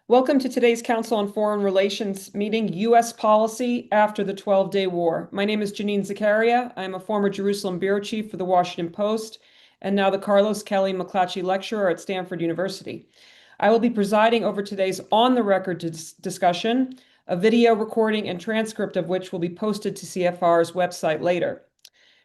Welcome to today's Council on Foreign Relations meeting, U.S. Policy After the 12-Day War. My name is Janine Zakaria. I'm a former Jerusalem bureau chief for the Washington Post and now the Carlos Kelly McClatchy Lecturer at Stanford University. I will be presiding over today's on-the-record discussion, a video recording and transcript of which will be posted to CFR's website later.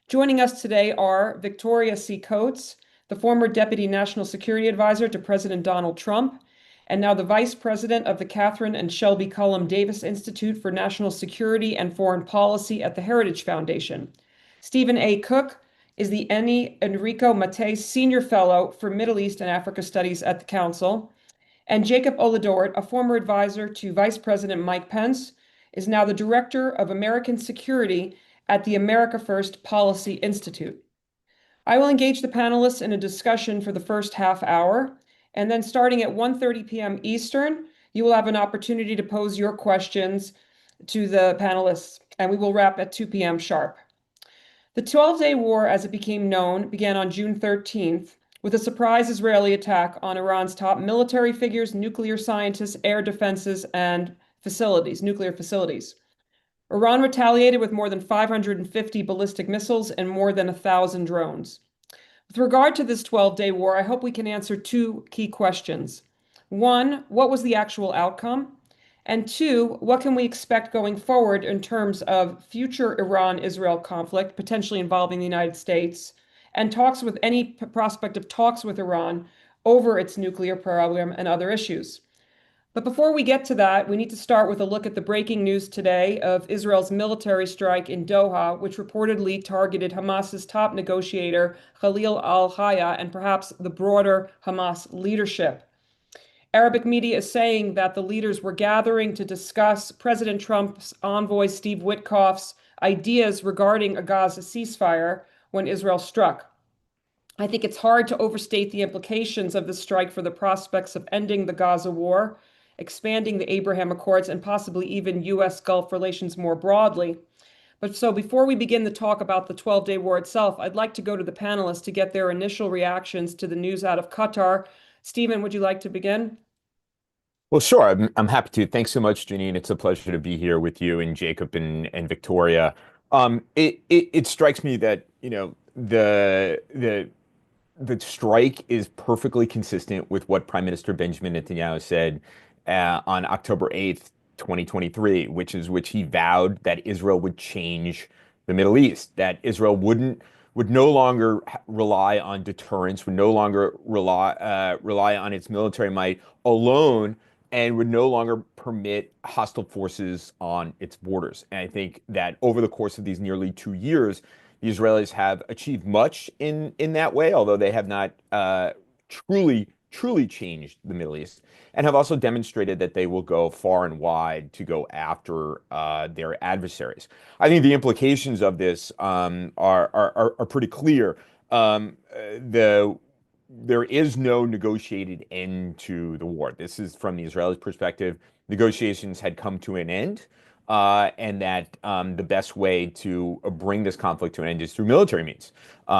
Joining us today are Victoria C. Coates, the former Deputy National Security Advisor to President Donald Trump, and now the Vice President of the Catherine and Shelby Cullom Davis Institute for National Security and Foreign Policy at the Heritage Foundation. Stephen A. Cook is the Eni Enrico Mattei Senior Fellow for Middle East and Africa Studies at the Council. And Jacob Oladort, a former advisor to Vice President Mike Pence, is now the Director of American Security at the America First Policy Institute. I will engage the panelists in a discussion for the first half hour. And then starting at 1:30 p.m. Eastern, you will have an opportunity to pose your questions to the panelists, and we will wrap at 2 p.m. sharp. The 12-Day War, as it became known, began on June 13th with a surprise Israeli attack on Iran's top military figures, nuclear scientists, air defenses, and nuclear facilities. Iran retaliated with more than 550 ballistic missiles and more than 1,000 drones. With regard to this 12-day war, I hope we can answer two key questions. One, what was the actual outcome? And two, what can we expect going forward in terms of future Iran-Israel conflict, potentially involving the United States, and talks with any prospect of talks with Iran over its nuclear program and other issues? But before we get to that, we need to start with a look at the breaking news today of Israel's military strike in Doha, which reportedly targeted Hamas's top negotiator, Khalil al-Hayya, and perhaps the broader Hamas leadership. Arabic media is saying that the leaders were gathering to discuss President Trump's envoy, Steve Witkoff's ideas regarding a Gaza ceasefire when Israel struck. I think it's hard to overstate the implications of the strike for the prospects of ending the Gaza war, expanding the Abraham Accords, and possibly even U.S. Gulf relations more broadly. But so before we begin the talk about the 12-day war itself, I'd like to go to the panelists to get their initial reactions to the news out of Qatar. Stephen, would you like to begin? Well, sure. I'm happy to. Thanks so much, Janine. It's a pleasure to be here with you and Jacob and Victoria. It strikes me that, the strike is perfectly consistent with what Prime Minister Benjamin Netanyahu said on October 8th, 2023, which he vowed that Israel would change the Middle East, that Israel would no longer rely on deterrence, would no longer rely on its military might alone, and would no longer permit hostile forces on its borders. And I think that over the course of these nearly 2 years, the Israelis have achieved much in that way, although they have not truly changed the Middle East, and have also demonstrated that they will go far and wide to go after their adversaries. I think the implications of this are pretty clear. There is no negotiated end to the war. This is from the Israelis' perspective. Negotiations had come to an end, and that the best way to bring this conflict to an end is through military means.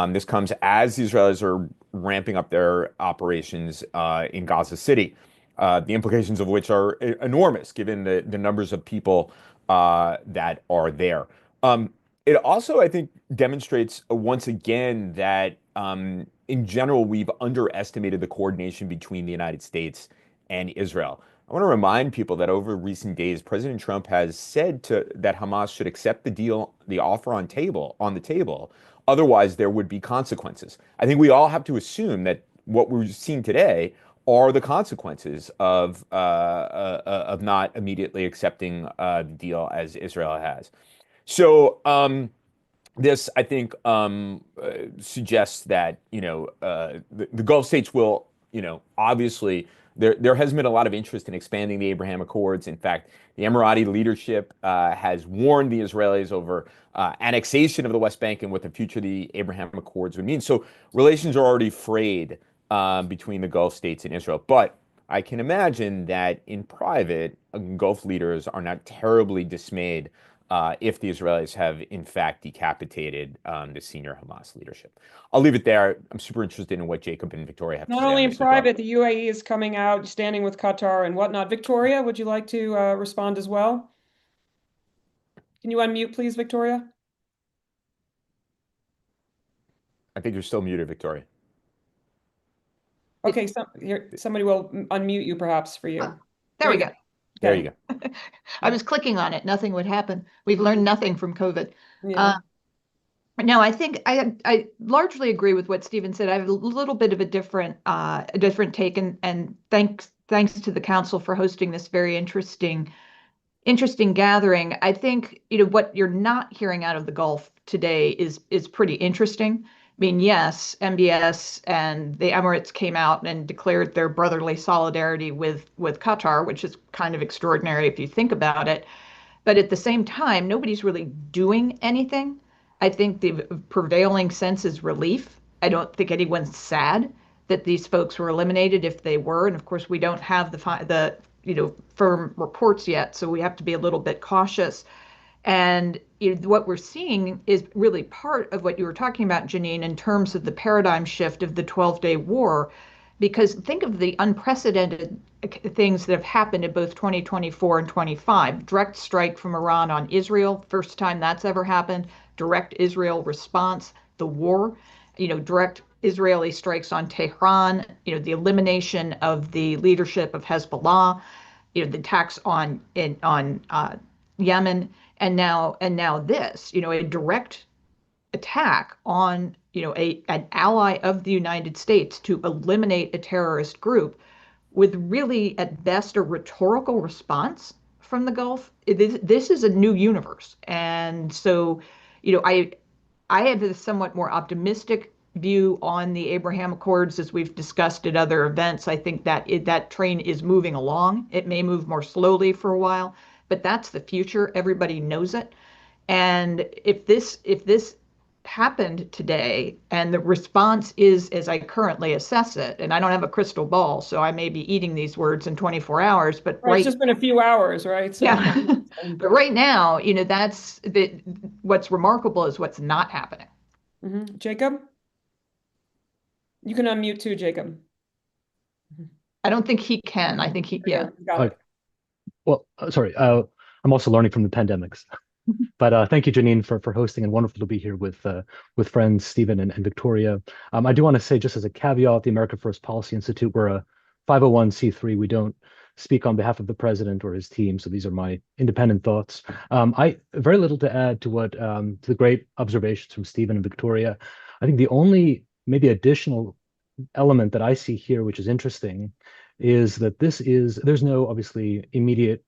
This comes as the Israelis are ramping up their operations in Gaza City, the implications of which are enormous given the numbers of people that are there. It also, I think, demonstrates once again that in general, we've underestimated the coordination between the United States and Israel. I want to remind people that over recent days, President Trump has said that Hamas should accept the offer on the table. Otherwise, there would be consequences. I think we all have to assume that what we're seeing today are the consequences of not immediately accepting the deal as Israel has. So this, I think, suggests that the Gulf states will, obviously. There has been a lot of interest in expanding the Abraham Accords. In fact, the Emirati leadership has warned the Israelis over annexation of the West Bank and what the future of the Abraham Accords would mean. So relations are already frayed between the Gulf states and Israel. But I can imagine that in private, Gulf leaders are not terribly dismayed if the Israelis have in fact decapitated the senior Hamas leadership. I'll leave it there. I'm super interested in what Jacob and Victoria have to Not say only on in this as well. private, the UAE is coming out, standing with Qatar and whatnot. Victoria, would you like to respond as well? Can you unmute, please, Victoria? I think you're still muted, Victoria. Okay, somebody will unmute you perhaps for you. There we go. There Okay. you go. I was clicking on it. Nothing would happen. We've learned nothing from COVID. Yeah. No, I think I largely agree with what Stephen said. I have a little bit of a different take, and thanks to the council for hosting this very interesting gathering. I think what you're not hearing out of the Gulf today is pretty interesting. I mean, yes, MBS and the Emirates came out and declared their brotherly solidarity with Qatar, which is kind of extraordinary if you think about it. But at the same time, nobody's really doing anything. I think the prevailing sense is relief. I don't think anyone's sad that these folks were eliminated if they were. And of course, we don't have the firm reports yet, so we have to be a little bit cautious. And what we're seeing is really part of what you were talking about, Janine, in terms of the paradigm shift of the 12-day war. Because think of the unprecedented things that have happened in both 2024 and 25. Direct strike from Iran on Israel, first time that's ever happened. Direct Israel response, the war, direct Israeli strikes on Tehran, the elimination of the leadership of Hezbollah, the attacks on Yemen, and now this, a direct attack on an ally of the United States to eliminate a terrorist group with really at best a rhetorical response from the Gulf. This is a new universe, and so I have a somewhat more optimistic view on the Abraham Accords as we've discussed at other events. I think that that train is moving along. It may move more slowly for a while, but that's the future. Everybody knows it. And if this happened today and the response is as I currently assess it, and I don't have a crystal ball, so I may be eating these words in 24 hours, but Right, it's just been a few hours, right? So, yeah. But right now, that's what's remarkable is what's not happening. Jacob? You can unmute too, Jacob. I don't think he can. I think yeah. Got it. Well, sorry. I'm also learning from the pandemics. But thank you, Janine, for hosting, and wonderful to be here with friends Stephen and Victoria. I do want to say, just as a caveat, the America First Policy Institute, we're a 501c3. We don't speak on behalf of the president or his team, so these are my independent thoughts. I very little to add to what to the great observations from Stephen and Victoria. I think the only maybe additional element that I see here, which is interesting, is that there's no obviously immediate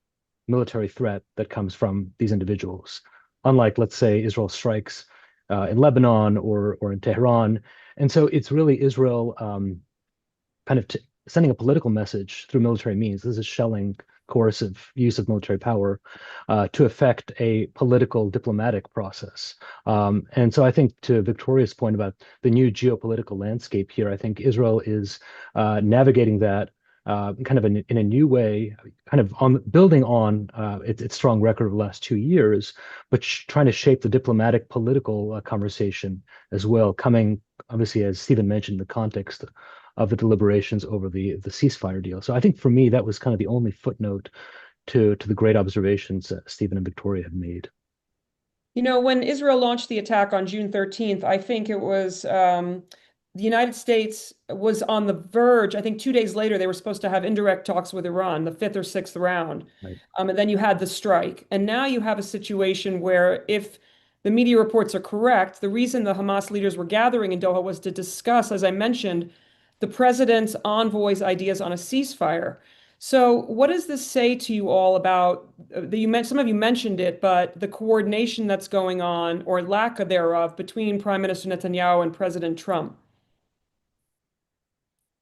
military threat that comes from these individuals, unlike, let's say, Israel strikes in Lebanon or in Tehran. And so it's really Israel kind of sending a political message through military means. This is shelling, coercive use of military power to affect a political diplomatic process. And so I think, to Victoria's point about the new geopolitical landscape here, I think Israel is navigating that kind of in a new way, kind of building on its strong record of the last 2 years, but trying to shape the diplomatic political conversation as well, coming obviously, as Stephen mentioned, in the context of the deliberations over the ceasefire deal. So I think for me, that was kind of the only footnote to the great observations that Stephen and Victoria have made. When Israel launched the attack on June 13th, I think it was the United States was on the verge. I think 2 days later, they were supposed to have indirect talks with Iran, the fifth or sixth round. Right. And then you had the strike. And now you have a situation where, if the media reports are correct, the reason the Hamas leaders were gathering in Doha was to discuss, as I mentioned, the president's envoy's ideas on a ceasefire. So what does this say to you all about, some of you mentioned it, but the coordination that's going on, or lack of thereof, between Prime Minister Netanyahu and President Trump?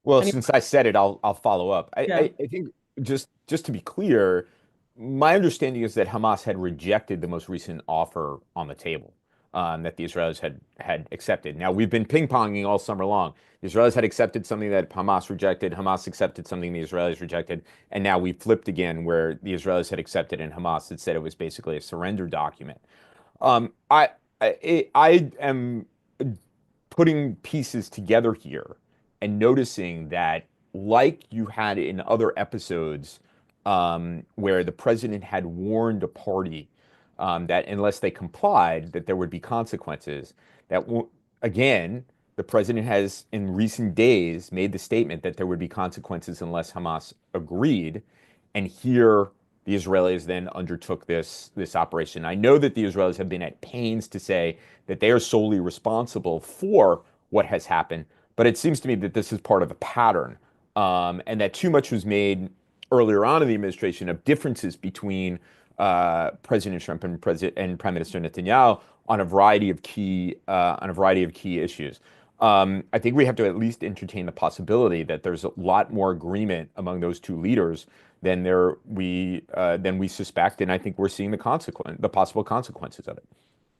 Well, since I said it, I'll follow up. Yeah. I think just to be clear, my understanding is that Hamas had rejected the most recent offer on the table. that the Israelis had accepted. Now, we've been ping-ponging all summer long. The Israelis had accepted something that Hamas rejected. Hamas accepted something the Israelis rejected. And now we flipped again where the Israelis had accepted and Hamas had said it was basically a surrender document. I am putting pieces together here and noticing that, like you had in other episodes, where the president had warned a party that unless they complied, that there would be consequences. Again, the president has in recent days made the statement that there would be consequences unless Hamas agreed, and here the Israelis then undertook this operation. I know that the Israelis have been at pains to say that they are solely responsible for what has happened, but it seems to me that this is part of a pattern, and that too much was made earlier on in the administration of differences between President Trump and Prime Minister Netanyahu on a variety of key issues. I think we have to at least entertain the possibility that there's a lot more agreement among those two leaders than we suspect, and I think we're seeing the possible consequences of it.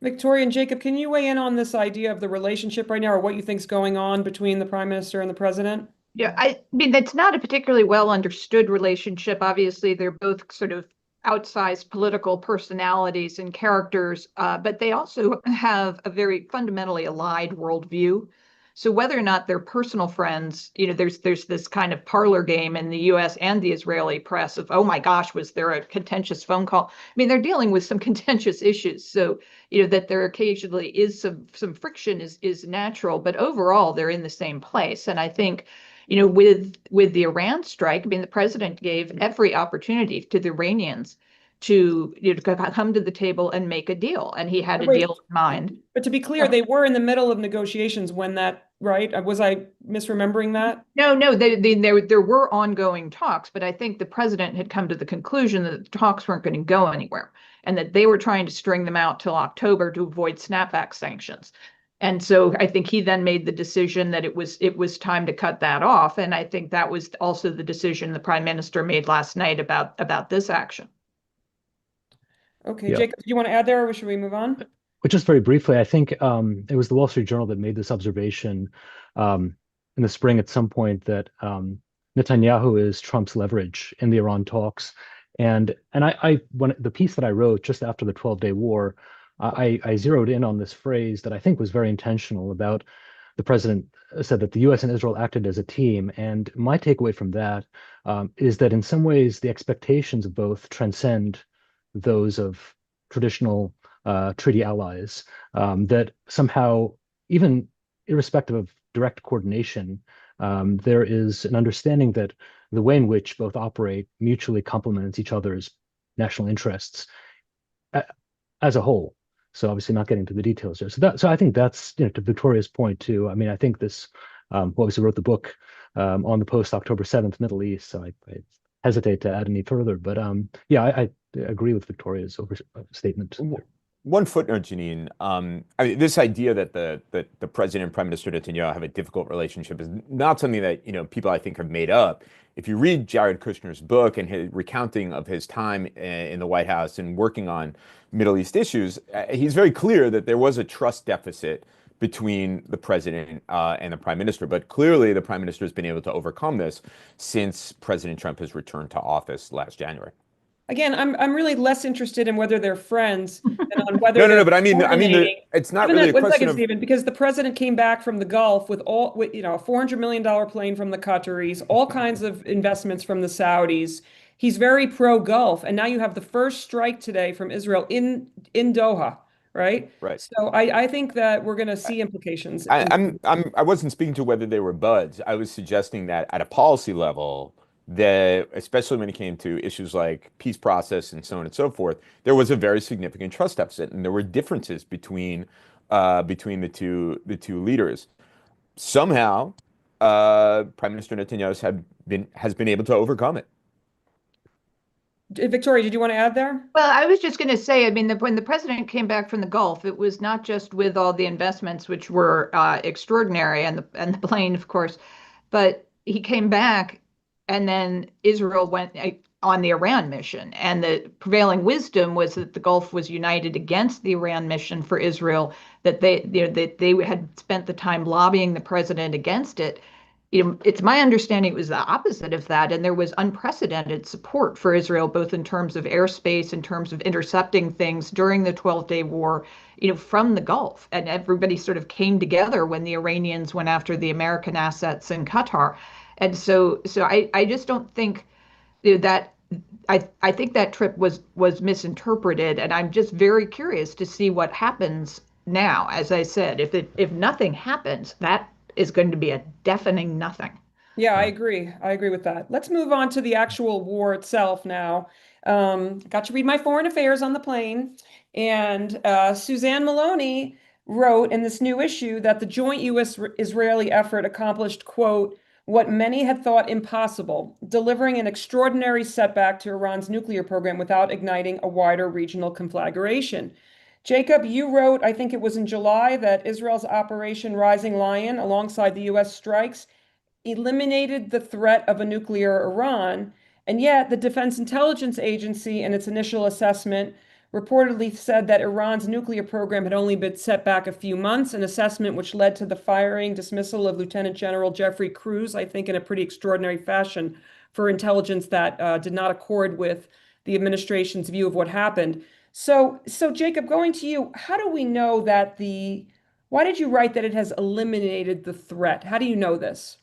Victoria and Jacob, can you weigh in on this idea of the relationship right now, or what you think is going on between the prime minister and the president? Yeah, I mean, that's not a particularly well understood relationship. Obviously, they're both sort of outsized political personalities and characters, but they also have a very fundamentally allied worldview. So whether or not they're personal friends, there's this kind of parlor game in the U.S. and the Israeli press of, oh my gosh, was there a contentious phone call? I mean, they're dealing with some contentious issues. So, that there occasionally is some friction is natural, but overall they're in the same place. And I think, with the Iran strike, I mean, the president gave every opportunity to the Iranians to come to the table and make a deal, and he had a deal in mind. But to be clear, they were in the middle of negotiations when that, right? Was I misremembering that? No, there were ongoing talks, but I think the president had come to the conclusion that the talks weren't going to go anywhere, and that they were trying to string them out till October to avoid snapback sanctions. And so I think he then made the decision that it was time to cut that off, and I think that was also the decision the prime minister made last night about this action. Okay, Yeah. Jacob, do you want to add there, or should we move on? But just very briefly, I think it was the Wall Street Journal that made this observation in the spring at some point that Netanyahu is Trump's leverage in the Iran talks. And when the piece that I wrote just after the 12-day war, I zeroed in on this phrase that I think was very intentional about the president said that the U.S. and Israel acted as a team. And my takeaway from that is that in some ways the expectations of both transcend those of traditional treaty allies, that somehow, even irrespective of direct coordination, there is an understanding that the way in which both operate mutually complements each other's national interests as a whole. So obviously not getting to the details there. So I think that's, to Victoria's point too. I mean, I think this obviously wrote the book on the post-October 7th Middle East, so I hesitate to add any further. But yeah, I agree with Victoria's statement. One footnote, Janine. I mean, this idea that the president and Prime Minister Netanyahu have a difficult relationship is not something that people I think have made up. If you read Jared Kushner's book and his recounting of his time in the White House and working on Middle East issues, he's very clear that there was a trust deficit between the president and the prime minister. But clearly, the prime minister has been able to overcome this since President Trump has returned to office last January. Again, I'm really less interested in whether they're friends than on whether no, but I mean, it's not really a question of. Stephen, because the president came back from the Gulf with a $400 million plane from the Qataris, all kinds of investments from the Saudis. He's very pro-Gulf, and now you have the first strike today from Israel in Doha, right? Right. So I think that we're going to see implications. I wasn't speaking to whether they were buds. I was suggesting that at a policy level, especially when it came to issues like peace process and so on and so forth, there was a very significant trust deficit, and there were differences between the two leaders. Somehow, Prime Minister Netanyahu has been able to overcome it. Victoria, did you want to add there? Well, I was just going to say, I mean, when the president came back from the Gulf, it was not just with all the investments, which were extraordinary, and the plane, of course, but he came back. And then Israel went on the Iran mission. And the prevailing wisdom was that the Gulf was united against the Iran mission for Israel, that they had spent the time lobbying the president against it. It's my understanding it was the opposite of that, and there was unprecedented support for Israel, both in terms of airspace, in terms of intercepting things during the 12-day war, from the Gulf. And everybody sort of came together when the Iranians went after the American assets in Qatar. And so I just don't think that I think that trip was misinterpreted, and I'm just very curious to see what happens now. As I said, if nothing happens, that is going to be a deafening nothing. Yeah, I agree. I agree with that. Let's move on to the actual war itself now. Got to read my foreign affairs on the plane, and Suzanne Maloney wrote in this new issue that the joint U.S.-Israeli effort accomplished, quote, what many had thought impossible, delivering an extraordinary setback to Iran's nuclear program without igniting a wider regional conflagration. Jacob, you wrote, I think it was in July, that Israel's Operation Rising Lion, alongside the U.S. strikes, eliminated the threat of a nuclear Iran, and yet the Defense Intelligence Agency, in its initial assessment, reportedly said that Iran's nuclear program had only been set back a few months, an assessment which led to the firing, dismissal of Lieutenant General Jeffrey Cruz, I think in a pretty extraordinary fashion, for intelligence that did not accord with the administration's view of what happened. So Jacob, going to you, how do we know that why did you write that it has eliminated the threat? How do you know this?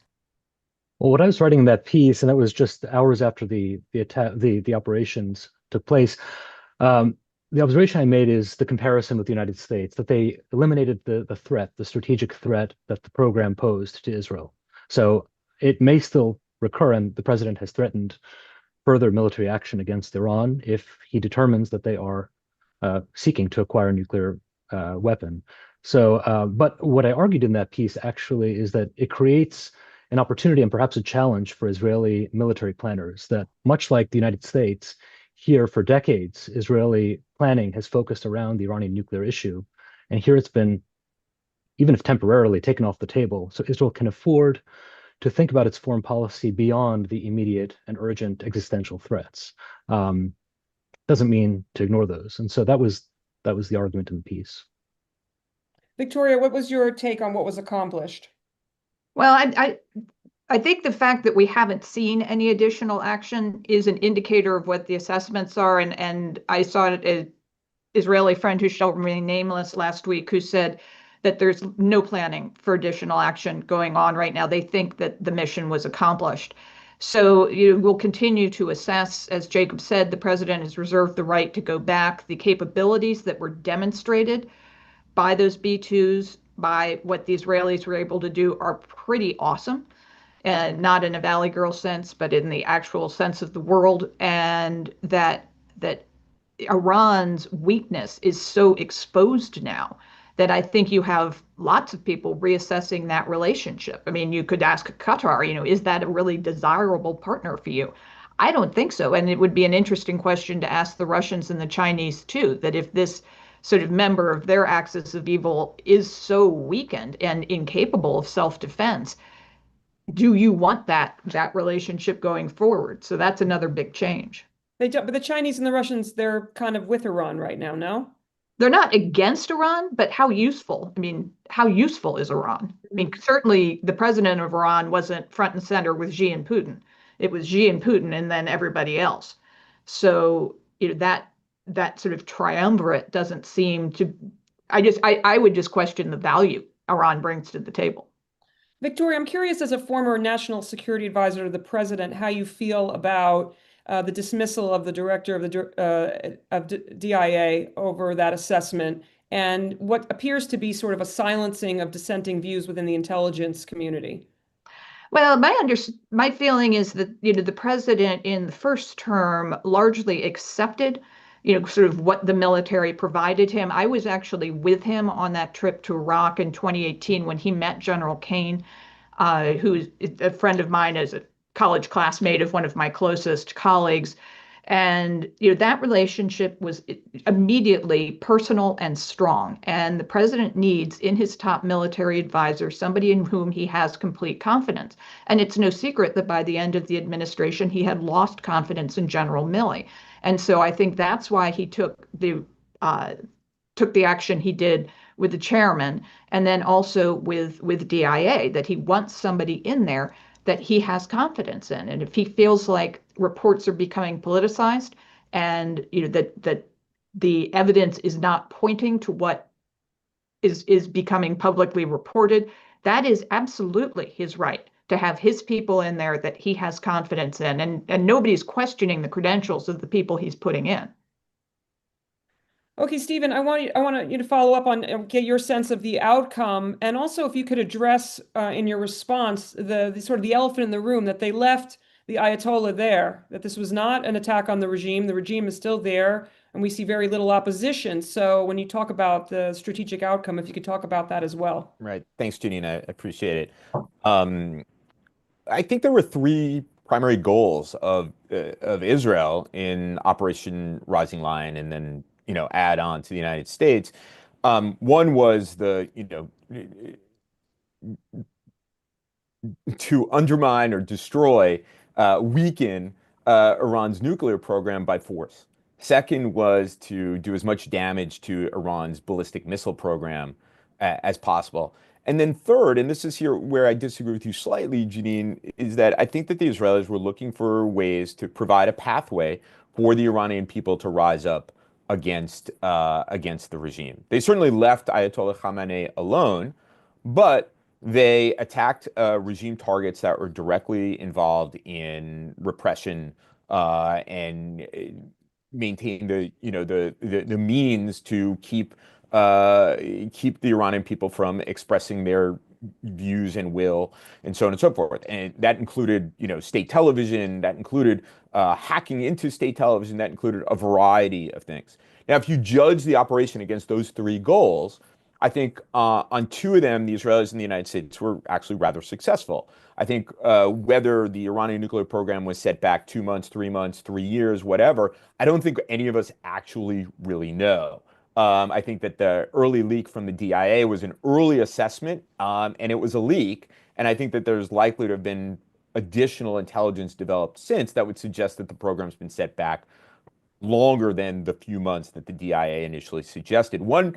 Well, when I was writing that piece, and that was just hours after the attack, the operations took place, the observation I made is the comparison with the United States, that they eliminated the threat, the strategic threat that the program posed to Israel. So it may still recur, and the president has threatened further military action against Iran if he determines that they are seeking to acquire a nuclear weapon. So, but what I argued in that piece actually is that it creates an opportunity and perhaps a challenge for Israeli military planners, that much like the United States, here for decades, Israeli planning has focused around the Iranian nuclear issue. And here it's been, even if temporarily, taken off the table. So Israel can afford to think about its foreign policy beyond the immediate and urgent existential threats. Doesn't mean to ignore those. And so that was the argument in the piece. Victoria, what was your take on what was accomplished? Well, I think the fact that we haven't seen any additional action is an indicator of what the assessments are. And I saw an Israeli friend who shall remain nameless last week who said that there's no planning for additional action going on right now. They think that the mission was accomplished. So we'll continue to assess. As Jacob said, the president has reserved the right to go back. The capabilities that were demonstrated by those B-2s, by what the Israelis were able to do, are pretty awesome. And not in a Valley Girl sense, but in the actual sense of the world. And that Iran's weakness is so exposed now that I think you have lots of people reassessing that relationship. I mean, you could ask Qatar, is that a really desirable partner for you? I don't think so. And it would be an interesting question to ask the Russians and the Chinese too, that if this sort of member of their axis of evil is so weakened and incapable of self-defense, do you want that relationship going forward? So that's another big change. But the Chinese and the Russians, they're kind of with Iran right now, no? They're not against Iran, but how useful? I mean, how useful is Iran? I mean, certainly the president of Iran wasn't front and center with Xi and Putin. It was Xi and Putin and then everybody else. So, that sort of triumvirate doesn't seem to, I would just question the value Iran brings to the table. Victoria, I'm curious, as a former national security advisor to the president, how you feel about the dismissal of the director of DIA over that assessment, and what appears to be sort of a silencing of dissenting views within the intelligence community. Well, my feeling is that the president in the first term largely accepted sort of what the military provided him. I was actually with him on that trip to Iraq in 2018 when he met General Kane, who's a friend of mine, as a college classmate of one of my closest colleagues. And that relationship was immediately personal and strong. And the president needs in his top military advisor somebody in whom he has complete confidence. And it's no secret that by the end of the administration, he had lost confidence in General Milley. And so I think that's why he took the action he did with the chairman, and then also with DIA, that he wants somebody in there that he has confidence in. And if he feels like reports are becoming politicized, and that the evidence is not pointing to what is becoming publicly reported, that is absolutely his right to have his people in there that he has confidence in, and nobody's questioning the credentials of the people he's putting in. Okay, Stephen, I want you to follow up on get your sense of the outcome, and also if you could address in your response the sort of the elephant in the room, that they left the Ayatollah there, that this was not an attack on the regime. The regime is still there, and we see very little opposition. So when you talk about the strategic outcome, if you could talk about that as well. Right. Thanks, Janine. I appreciate it. I think there were three primary goals of Israel in Operation Rising Lion, and then add on to the United States. One was to undermine or destroy, weaken Iran's nuclear program by force. Second was to do as much damage to Iran's ballistic missile program as possible. And then third, and this is here where I disagree with you slightly, Janine, is that I think that the Israelis were looking for ways to provide a pathway for the Iranian people to rise up against the regime. They certainly left Ayatollah Khamenei alone, but they attacked regime targets that were directly involved in repression and maintain the means to keep the Iranian people from expressing their views and will, and so on and so forth. And that included, state television, that included hacking into state television, that included a variety of things. Now, if you judge the operation against those three goals, I think on two of them, the Israelis and the United States were actually rather successful. I think whether the Iranian nuclear program was set back 2 months, 3 months, 3 years, whatever, I don't think any of us actually really know. I think that the early leak from the DIA was an early assessment, and it was a leak. And I think that there's likely to have been additional intelligence developed since that would suggest that the program's been set back longer than the few months that the DIA initially suggested. One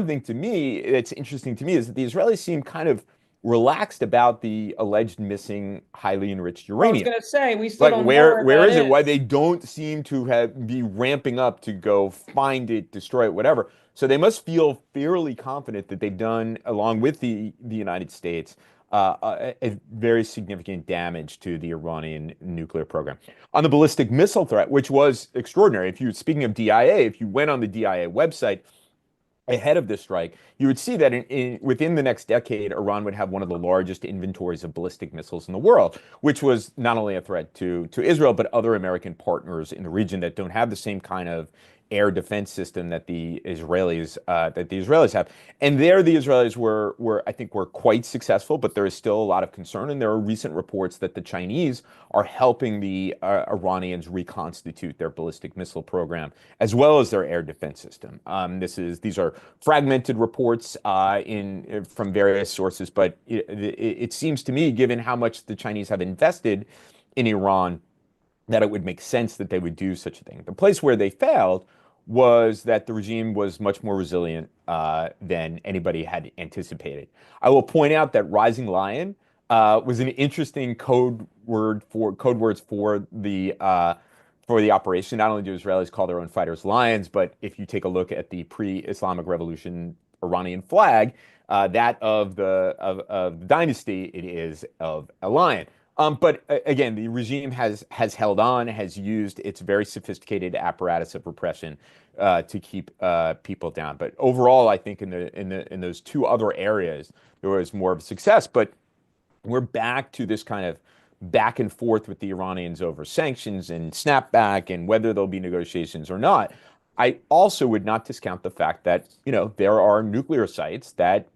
thing to me that's interesting to me is that the Israelis seem kind of relaxed about the alleged missing highly enriched uranium. I was going to say, we still don't know where is it? Why they don't seem to be ramping up to go find it, destroy it, whatever. So they must feel fairly confident that they've done, along with the United States, a very significant damage to the Iranian nuclear program. On the ballistic missile threat, which was extraordinary, speaking of DIA, if you went on the DIA website ahead of this strike, you would see that within the next decade, Iran would have one of the largest inventories of ballistic missiles in the world, which was not only a threat to Israel, but other American partners in the region that don't have the same kind of air defense system that the Israelis have. And there, the Israelis were I think quite successful, but there is still a lot of concern. And there are recent reports that the Chinese are helping the Iranians reconstitute their ballistic missile program as well as their air defense system. These are fragmented reports from various sources, but it seems to me, given how much the Chinese have invested in Iran, that it would make sense that they would do such a thing. The place where they failed was that the regime was much more resilient than anybody had anticipated. I will point out that Rising Lion was an interesting code words for the operation. Not only do Israelis call their own fighters lions, but if you take a look at the pre-Islamic Revolution Iranian flag, that of the dynasty, it is of a lion. But again, the regime has held on, has used its very sophisticated apparatus of repression to keep people down. But overall, I think in those two other areas, there was more of a success. But we're back to this kind of back and forth with the Iranians over sanctions and snapback and whether there'll be negotiations or not. I also would not discount the fact that there are nuclear sites that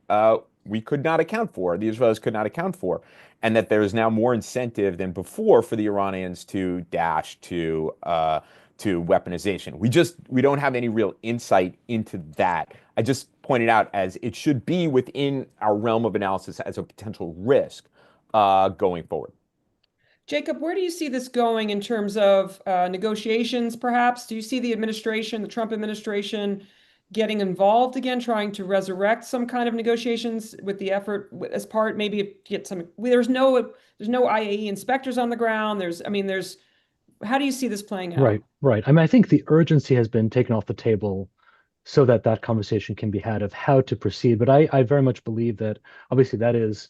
we could not account for, the Israelis could not account for, and that there is now more incentive than before for the Iranians to dash to to weaponization. We don't have any real insight into that. I just pointed out as it should be within our realm of analysis as a potential risk going forward. Jacob, where do you see this going in terms of negotiations, perhaps? Do you see the administration, the Trump administration, getting involved again, trying to resurrect some kind of negotiations with the effort as part, maybe to get some, there's no IAE inspectors on the ground. How do you see this playing out? Right, right. I mean, I think the urgency has been taken off the table so that that conversation can be had of how to proceed. But I very much believe that obviously that is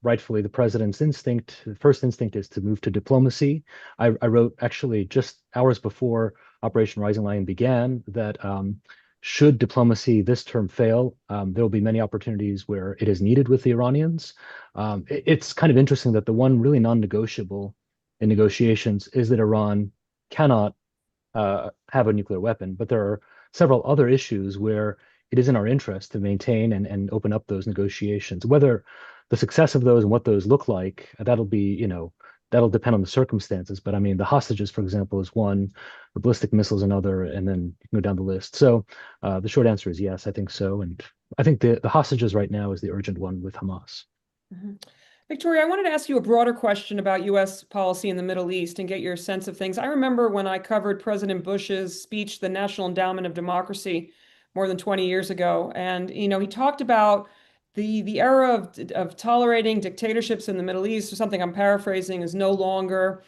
rightfully the president's instinct. The first instinct is to move to diplomacy. I wrote actually just hours before Operation Rising Lion began that should diplomacy this term fail, there will be many opportunities where it is needed with the Iranians. It's kind of interesting that the one really non-negotiable in negotiations is that Iran cannot have a nuclear weapon, but there are several other issues where it is in our interest to maintain and open up those negotiations. Whether the success of those and what those look like, that'll be, that'll depend on the circumstances. But I mean, the hostages, for example, is one, the ballistic missiles another, and then you can go down the list. So the short answer is yes, I think so. And I think the hostages right now is the urgent one with Hamas. Mm-hmm. Victoria, I wanted to ask you a broader question about U.S. policy in the Middle East and get your sense of things. I remember when I covered President Bush's speech, the National Endowment of Democracy, more than 20 years ago. And, he talked about the era of tolerating dictatorships in the Middle East, or something I'm paraphrasing, is no longer,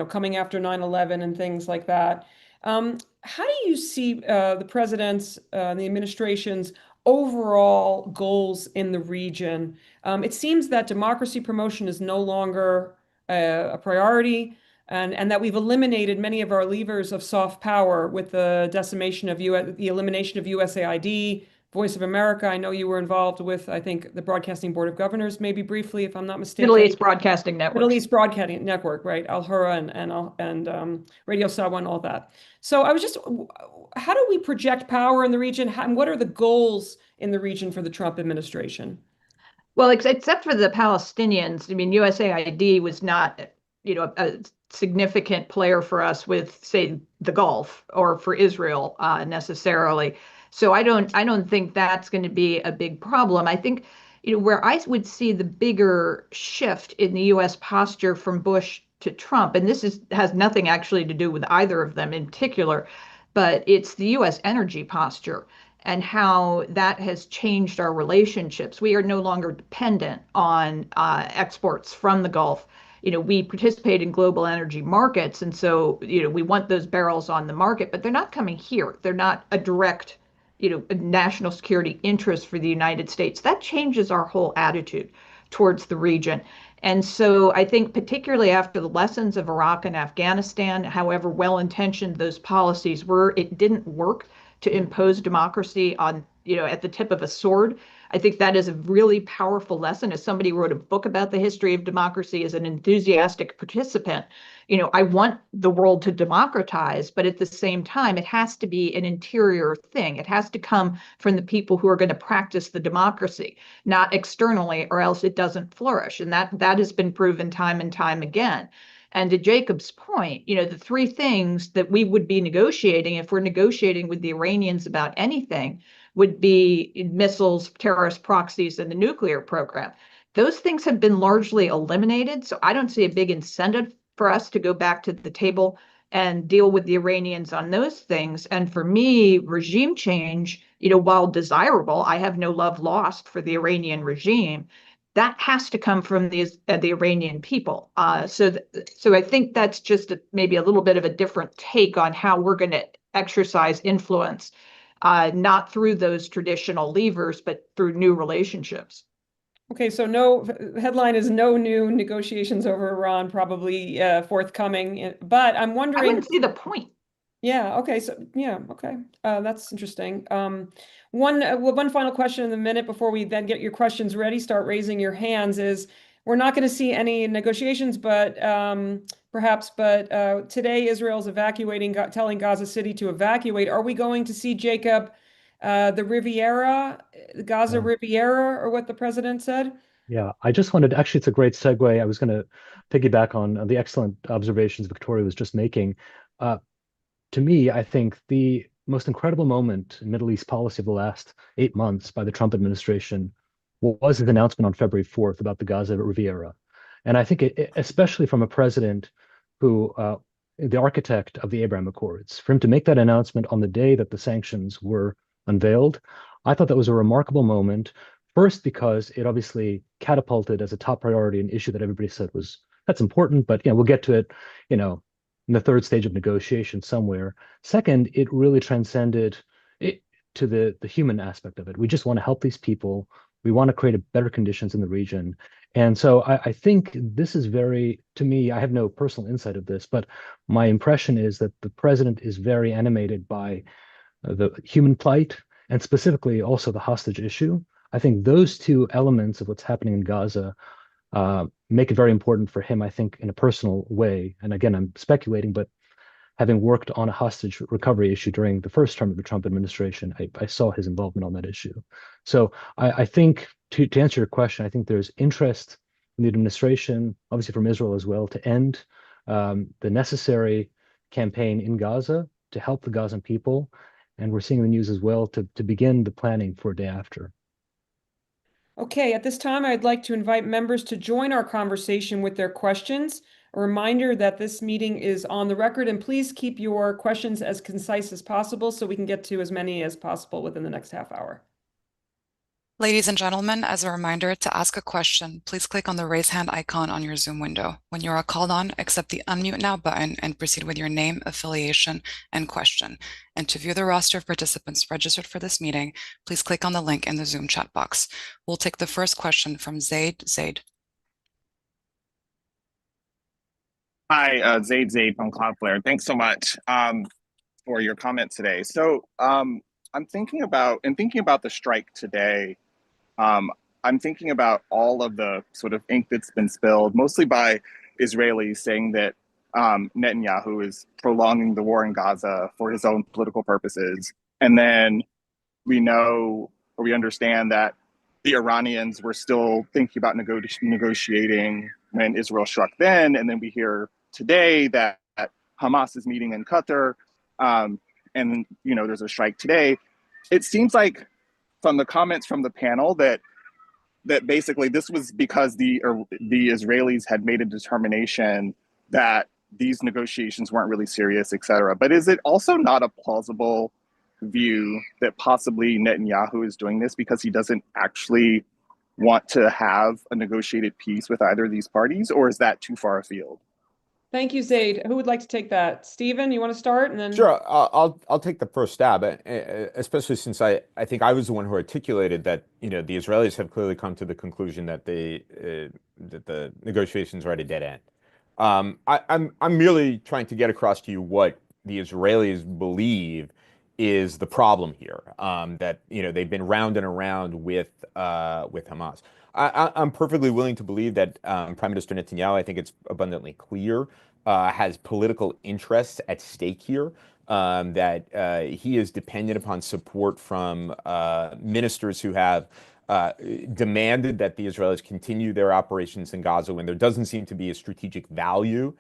coming after 9/11 and things like that. How do you see the president's, the administration's overall goals in the region? It seems that democracy promotion is no longer a priority, and that we've eliminated many of our levers of soft power with the decimation of the elimination of USAID, Voice of America. I know you were involved with, I think, the Broadcasting Board of Governors, maybe briefly, if I'm not mistaken. Middle East Broadcasting Network. Middle East Broadcasting Network, right? Al Hurra and Radio Sawa and all that. So I was just, how do we project power in the region? And what are the goals in the region for the Trump administration? Well, except for the Palestinians, I mean, USAID was not, a significant player for us with, say, the Gulf or for Israel necessarily. So I don't think that's going to be a big problem. I think, where I would see the bigger shift in the U.S. posture from Bush to Trump, and this has nothing actually to do with either of them in particular, but it's the U.S. energy posture and how that has changed our relationships. We are no longer dependent on exports from the Gulf. We participate in global energy markets, and so, we want those barrels on the market, but they're not coming here. They're not a direct, a national security interest for the United States. That changes our whole attitude towards the region. And so I think particularly after the lessons of Iraq and Afghanistan, however well-intentioned those policies were, it didn't work to impose democracy on, at the tip of a sword. I think that is a really powerful lesson. As somebody who wrote a book about the history of democracy, as an enthusiastic participant, I want the world to democratize, but at the same time, it has to be an interior thing. It has to come from the people who are going to practice the democracy, not externally, or else it doesn't flourish. And that has been proven time and time again. And to Jacob's point, the three things that we would be negotiating if we're negotiating with the Iranians about anything would be missiles, terrorist proxies, and the nuclear program. Those things have been largely eliminated. So I don't see a big incentive for us to go back to the table and deal with the Iranians on those things. And for me, regime change, while desirable, I have no love lost for the Iranian regime. That has to come from the Iranian people. So I think that's just maybe a little bit of a different take on how we're going to exercise influence, not through those traditional levers, but through new relationships. Okay, so headline is no new negotiations over Iran probably forthcoming, but I'm wondering. I wouldn't see the point. Yeah. Okay. So yeah. Okay. That's interesting. One final question in the minute before we then get your questions ready, start raising your hands, is we're not going to see any negotiations, but today Israel's telling Gaza City to evacuate. Are we going to see, Jacob, the Riviera, the Gaza Riviera, or what the president said? Yeah, I just wanted, actually, it's a great segue. I was going to piggyback on the excellent observations Victoria was just making. to me, I think the most incredible moment in Middle East policy of the last 8 months by the Trump administration was his announcement on February 4th about the Gaza Riviera. And I think, especially from a president who, the architect of the Abraham Accords, for him to make that announcement on the day that the sanctions were unveiled, I thought that was a remarkable moment. First, because it obviously catapulted as a top priority an issue that everybody said was that's important, but we'll get to it, in the third stage of negotiation somewhere. Second, it really transcended it to the human aspect of it. We just want to help these people. We want to create better conditions in the region. And so I think this is to me, I have no personal insight of this, but my impression is that the president is very animated by the human plight and specifically also the hostage issue. I think those two elements of what's happening in Gaza make it very important for him, I think, in a personal way. And again, I'm speculating, but having worked on a hostage recovery issue during the first term of the Trump administration, I saw his involvement on that issue. So I think to answer your question, I think there's interest in the administration, obviously from Israel as well, to end the necessary campaign in Gaza to help the Gazan people. And we're seeing the news as well to begin the planning for a day after. Okay, at this time, I'd like to invite members to join our conversation with their questions. A reminder that this meeting is on the record, and please keep your questions as concise as possible so we can get to as many as possible within the next half hour. Ladies and gentlemen, as a reminder, to ask a question, please click on the raise hand icon on your Zoom window. When you are called on, accept the unmute now button and proceed with your name, affiliation, and question. And to view the roster of participants registered for this meeting, please click on the link in the Zoom chat box. We'll take the first question from Zaid. Hi, Zaid from Cloudflare. Thanks so much for your comments today. So I'm thinking about the strike today. I'm thinking about all of the sort of ink that's been spilled, mostly by Israelis saying that Netanyahu is prolonging the war in Gaza for his own political purposes. And then we understand that the Iranians were still thinking about negotiating when Israel struck then. And then we hear today that Hamas is meeting in Qatar. And there's a strike today. It seems like from the comments from the panel that basically this was because the Israelis had made a determination that these negotiations weren't really serious, et cetera. But is it also not a plausible view that possibly Netanyahu is doing this because he doesn't actually want to have a negotiated peace with either of these parties, or is that too far afield? Thank you, Zaid. Who would like to take that? Stephen, you want to start? And then Sure, I'll take the first stab, especially since I think I was the one who articulated that the Israelis have clearly come to the conclusion that that the negotiations are at a dead end. I'm merely trying to get across to you what the Israelis believe is the problem here. That they've been round and around with Hamas. I'm perfectly willing to believe that Prime Minister Netanyahu, I think it's abundantly clear, has political interests at stake here, that he is dependent upon support from ministers who have demanded that the Israelis continue their operations in Gaza when there doesn't seem to be a strategic value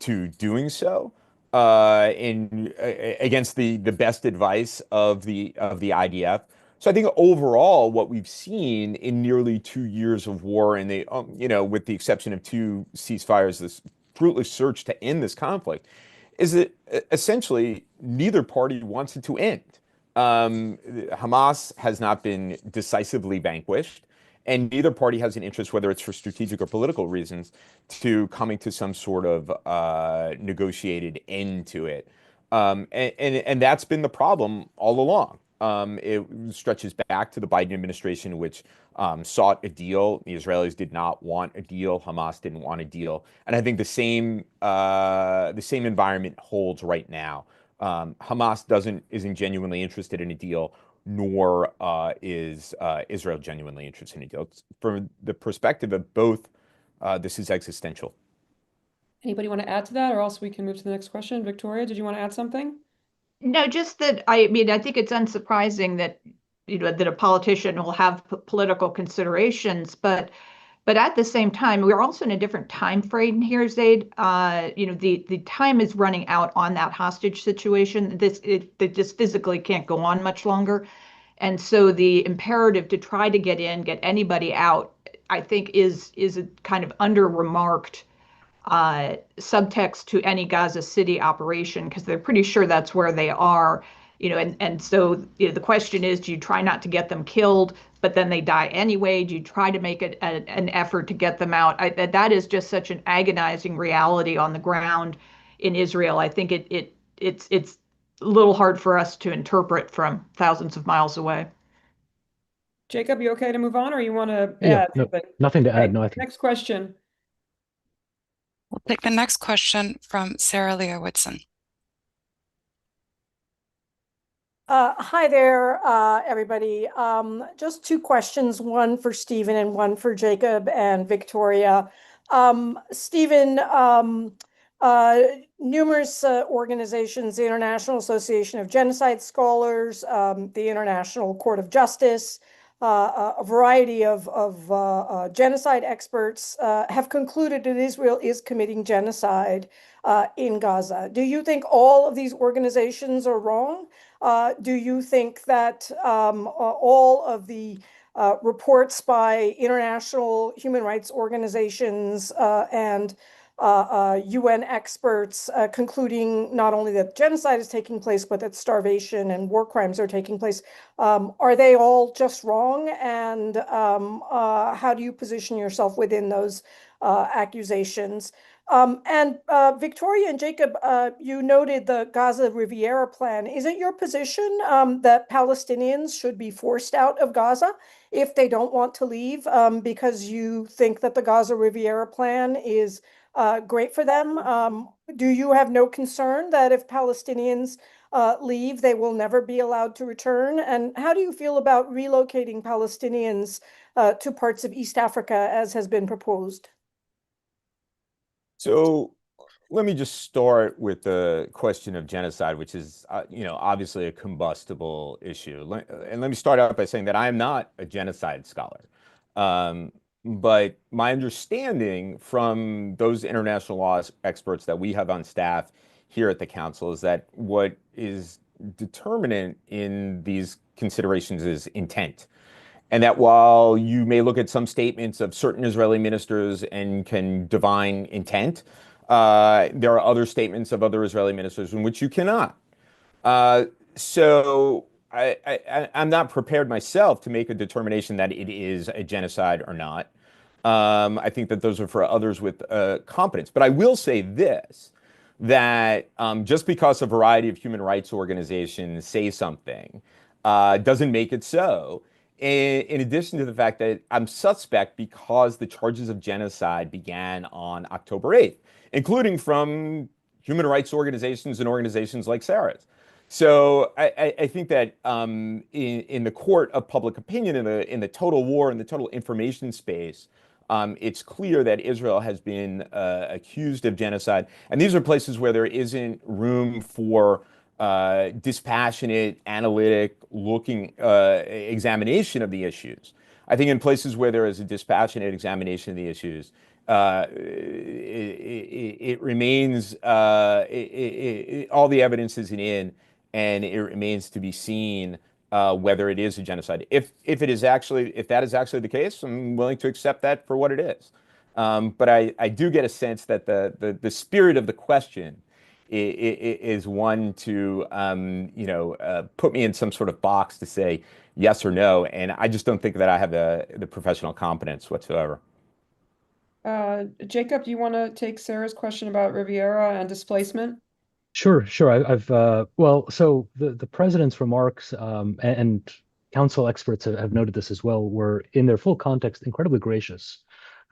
to doing so, against the best advice of the IDF. So I think overall, what we've seen in nearly 2 years of war, and with the exception of 2 ceasefires, this fruitless search to end this conflict, is that essentially neither party wants it to end. Hamas has not been decisively vanquished, and neither party has an interest, whether it's for strategic or political reasons, to coming to some sort of negotiated end to it. And that's been the problem all along. It stretches back to the Biden administration, which sought a deal. The Israelis did not want a deal. Hamas didn't want a deal. And I think the same environment holds right now. Hamas isn't genuinely interested in a deal, nor is Israel genuinely interested in a deal. From the perspective of both, this is existential. anybody want to add to that, or else we can move to the next question? Victoria, did you want to add something? No, just that I think it's unsurprising that that a politician will have political considerations, but But at the same time, we're also in a different time frame here, Zaid. The time is running out on that hostage situation. It just physically can't go on much longer. And so the imperative to try to get anybody out, I think is a kind of under remarked subtext to any Gaza City operation, because they're pretty sure that's where they are. And so the question is, do you try not to get them killed, but then they die anyway? Do you try to make it an effort to get them out? That is just such an agonizing reality on the ground in Israel. I think it's a little hard for us to interpret from thousands of miles away. Jacob, you okay to move on, or you want to Yeah, add no, something? nothing to Okay, add. No, I think. next question. We'll take the next question from Sarah Leah Whitson. Hi there, everybody. Just two questions, one for Stephen and one for Jacob and Victoria. Stephen, numerous organizations, the International Association of Genocide Scholars, the International Court of Justice, a variety of genocide experts have concluded that Israel is committing genocide in Gaza. Do you think all of these organizations are wrong? Do you think that all of the reports by international human rights organizations and UN experts concluding not only that genocide is taking place, but that starvation and war crimes are taking place, are they all just wrong? And how do you position yourself within those accusations? Victoria and Jacob, you noted the Gaza Riviera plan. Is it your position that Palestinians should be forced out of Gaza if they don't want to leave, because you think that the Gaza Riviera plan is great for them? Do you have no concern that if Palestinians leave, they will never be allowed to return? And how do you feel about relocating Palestinians to parts of East Africa, as has been proposed? So let me just start with the question of genocide, which is, obviously a combustible issue. And let me start out by saying that I am not a genocide scholar. But my understanding from those international law experts that we have on staff here at the council is that what is determinant in these considerations is intent. And that while you may look at some statements of certain Israeli ministers and can divine intent, there are other statements of other Israeli ministers in which you cannot. So I'm not prepared myself to make a determination that it is a genocide or not. I think that those are for others with competence. But I will say this, that just because a variety of human rights organizations say something doesn't make it so. In addition to the fact that I'm suspect because the charges of genocide began on October 8th, including from human rights organizations and organizations like Sarah's. So I think that in the court of public opinion, in the total war, in the total information space, it's clear that Israel has been accused of genocide. And these are places where there isn't room for dispassionate, analytic, looking examination of the issues. I think in places where there is a dispassionate examination of the issues, it remains, all the evidence isn't in, and it remains to be seen whether it is a genocide. If that is actually the case, I'm willing to accept that for what it is. But I do get a sense that the spirit of the question is one to put me in some sort of box to say yes or no, and I just don't think that I have the professional competence whatsoever. Jacob, do you want to take Sarah's question about Riviera and displacement? Sure. So the president's remarks and council experts have noted this as well, were in their full context incredibly gracious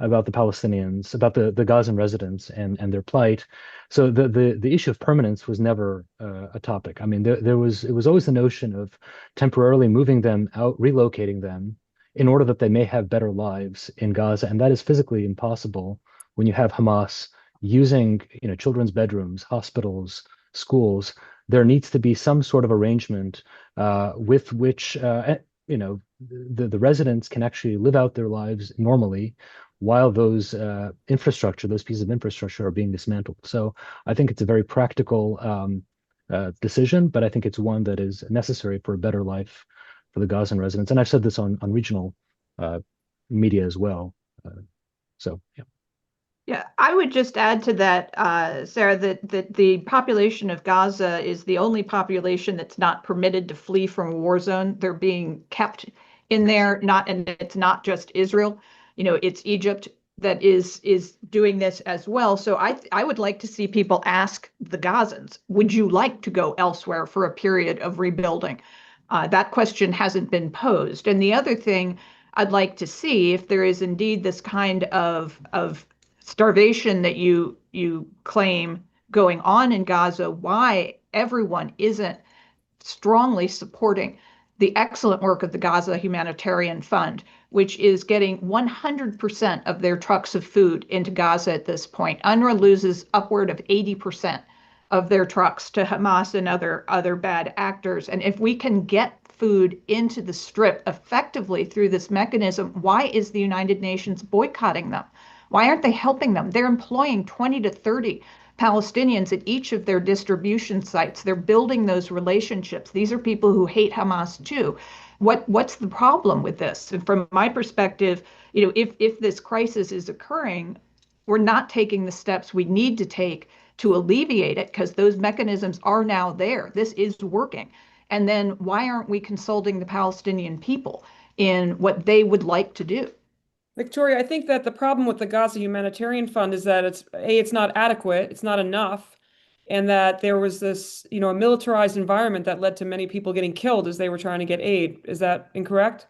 about the Palestinians, about the Gazan residents and their plight. So the issue of permanence was never a topic. I mean, it was always the notion of temporarily moving them out, relocating them in order that they may have better lives in Gaza, and that is physically impossible when you have Hamas using children's bedrooms, hospitals, schools. There needs to be some sort of arrangement with which the residents can actually live out their lives normally while those those pieces of infrastructure are being dismantled. So I think it's a very practical decision, but I think it's one that is necessary for a better life for the Gazan residents. And I've said this on regional media as well. So yeah. Yeah, I would just add to that, Sarah, that the population of Gaza is the only population that's not permitted to flee from a war zone. They're being kept in there, and it's not just Israel. It's Egypt that is doing this as well. So I would like to see people ask the Gazans, would you like to go elsewhere for a period of rebuilding? That question hasn't been posed. And the other thing I'd like to see, if there is indeed this kind of starvation that you claim going on in Gaza, why everyone isn't strongly supporting the excellent work of the Gaza Humanitarian Fund, which is getting 100% of their trucks of food into Gaza at this point. UNRWA loses upward of 80% of their trucks to Hamas and other bad actors. And if we can get food into the Strip effectively through this mechanism, why is the United Nations boycotting them? Why aren't they helping them? They're employing 20 to 30 Palestinians at each of their distribution sites. They're building those relationships. These are people who hate Hamas too. What's the problem with this? And from my perspective, if this crisis is occurring, we're not taking the steps we need to take to alleviate it, because those mechanisms are now there. This is working. And then why aren't we consulting the Palestinian people in what they would like to do? Victoria, I think that the problem with the Gaza Humanitarian Fund is that it's not adequate, it's not enough, and that there was this, a militarized environment that led to many people getting killed as they were trying to get aid. Is that incorrect?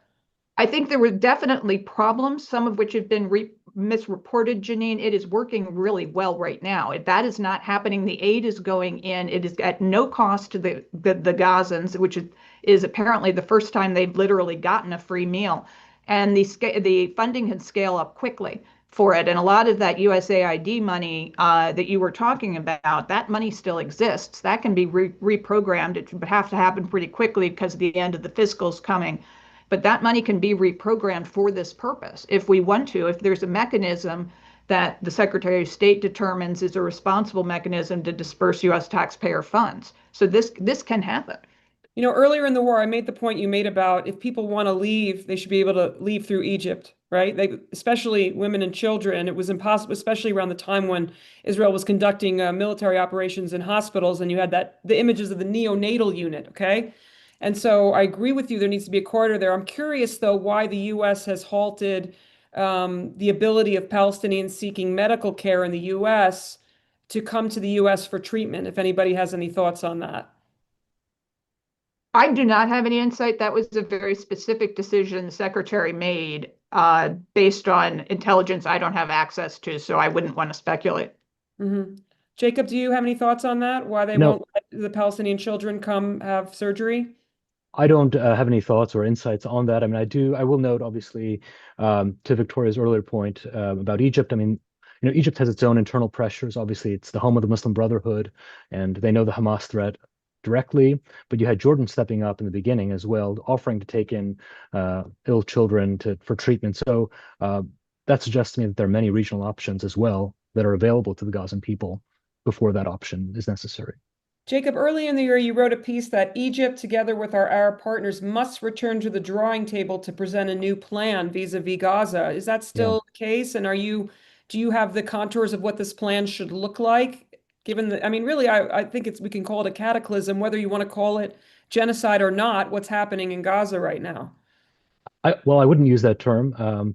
I think there were definitely problems, some of which have been misreported, Janine. It is working really well right now. That is not happening. The aid is going in. It is at no cost to the Gazans, which is apparently the first time they've literally gotten a free meal. And the funding can scale up quickly for it. And a lot of that USAID money that you were talking about, that money still exists. That can be reprogrammed. It would have to happen pretty quickly because the end of the fiscal is coming. But that money can be reprogrammed for this purpose if we want to, if there's a mechanism that the Secretary of State determines is a responsible mechanism to disperse U.S. taxpayer funds. So this can happen. Earlier in the war, I made the point you made about if people want to leave, they should be able to leave through Egypt, right? Especially women and children. It was impossible, especially around the time when Israel was conducting military operations in hospitals, and you had the images of the neonatal unit, okay? And so I agree with you, there needs to be a corridor there. I'm curious, though, why the U.S. has halted the ability of Palestinians seeking medical care in the U.S. to come to the U.S. for treatment, if anybody has any thoughts on that. I do not have any insight. That was a very specific decision the secretary made based on intelligence I don't have access to, so I wouldn't want to speculate. Mm-hmm. Jacob, do you have any thoughts on that? Why they won't let the Palestinian children come have surgery? I don't have any thoughts or insights on that. I mean, I will note, obviously, to Victoria's earlier point about Egypt. I mean, Egypt has its own internal pressures. Obviously, it's the home of the Muslim Brotherhood, and they know the Hamas threat directly. But you had Jordan stepping up in the beginning as well, offering to take in ill children for treatment. So that suggests to me that there are many regional options as well that are available to the Gazan people before that option is necessary. Jacob, early in the year, you wrote a piece that Egypt, together with our Arab partners, must return to the drawing table to present a new plan vis-a-vis Gaza. Is that still the case? And do you have the contours of what this plan should look like? Really, I think we can call it a cataclysm, whether you want to call it genocide or not, what's happening in Gaza right now. I wouldn't use that term.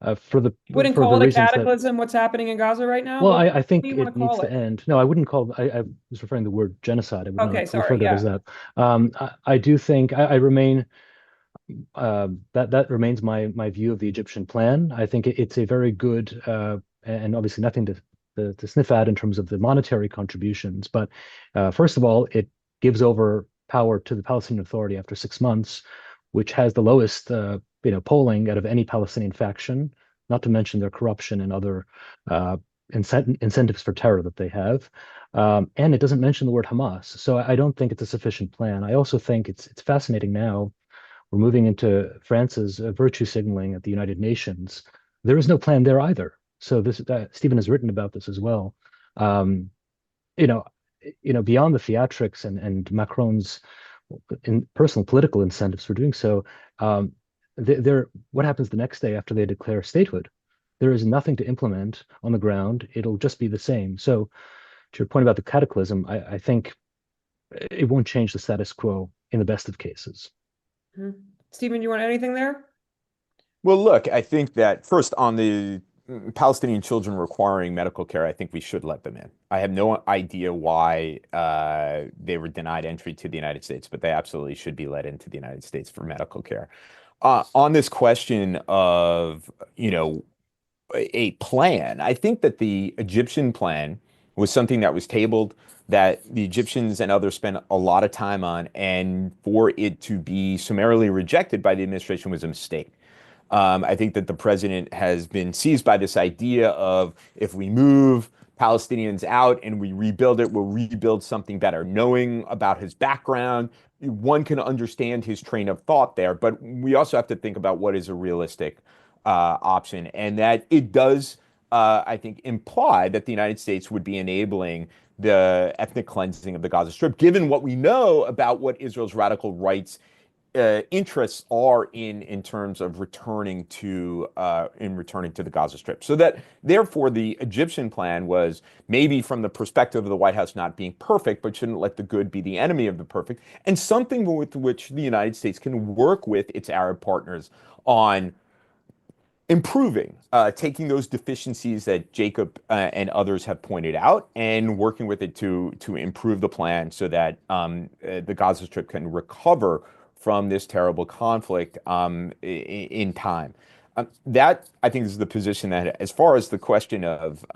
Wouldn't call it a cataclysm, what's happening in Gaza right now? Well, I think it needs to end. No, I wouldn't call it. I was referring to the word genocide. I would not refer to it as that. I do think I remain. That remains my view of the Egyptian plan. I think it's a very good and obviously nothing to sniff at in terms of the monetary contributions. But first of all, it gives over power to the Palestinian Authority after 6 months, which has the lowest polling out of any Palestinian faction, not to mention their corruption and other incentives for terror that they have. And it doesn't mention the word Hamas. So I don't think it's a sufficient plan. I also think it's fascinating now. We're moving into France's virtue signaling at the United Nations there is no plan there either. So this Stephen has written about this as well. Um, you know, beyond the theatrics and Macron's personal political incentives for doing so, what happens the next day after they declare statehood? There is nothing to implement on the ground. It'll just be the same. So, to your point about the cataclysm, I think it won't change the status quo in the best of cases. Stephen, you want anything there? Well, look, I think that first on the Palestinian children requiring medical care, I think we should let them in. I have no idea why they were denied entry to the United States, but they absolutely should be let into the United States for medical care. On this question of, a plan, I think that the Egyptian plan was something that was tabled, that the Egyptians and others spent a lot of time on, and for it to be summarily rejected by the administration was a mistake. I think that the president has been seized by this idea of if we move Palestinians out and we rebuild it, we'll rebuild something better. Knowing about his background, one can understand his train of thought there, but we also have to think about what is a realistic option, and that it does, I think, imply that the United States would be enabling the ethnic cleansing of the Gaza Strip, given what we know about what Israel's radical rights interests are in terms of returning to the Gaza Strip. So that therefore the Egyptian plan was maybe from the perspective of the White House not being perfect, but shouldn't let the good be the enemy of the perfect, and something with which the United States can work with its Arab partners on improving, taking those deficiencies that Jacob and others have pointed out and working with it to improve the plan so that the Gaza Strip can recover from this terrible conflict in time. That, I think, is the position that, as far as the question of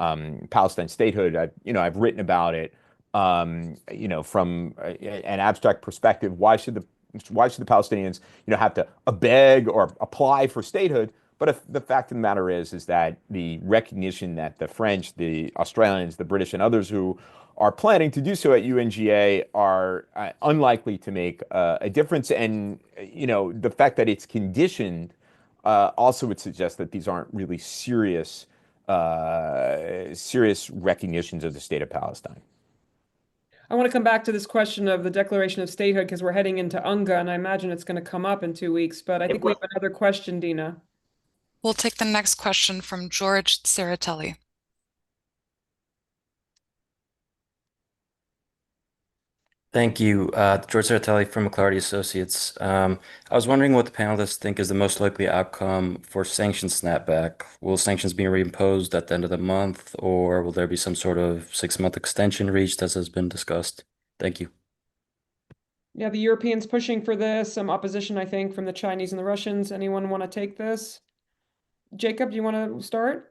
Palestine statehood, I've written about it, from an abstract perspective. Why should the Palestinians, have to beg or apply for statehood? But if the fact of the matter is that the recognition that the French, the Australians, the British, and others who are planning to do so at UNGA are unlikely to make a difference. And, the fact that it's conditioned also would suggest that these aren't really serious recognitions of the state of Palestine. I want to come back to this question of the declaration of statehood because we're heading into UNGA, and I imagine it's going to come up in 2 weeks. But I think we have another question, Dina. We'll take the next question from George Serratelli. Thank you. George Serratelli from McClarty Associates. I was wondering what the panelists think is the most likely outcome for sanctions snapback. Will sanctions be reimposed at the end of the month, or will there be some sort of 6-month extension reached, as has been discussed? Thank you. Yeah, the Europeans pushing for this, some opposition, I think, from the Chinese and the Russians. Anyone want to take this? Jacob, do you want to start?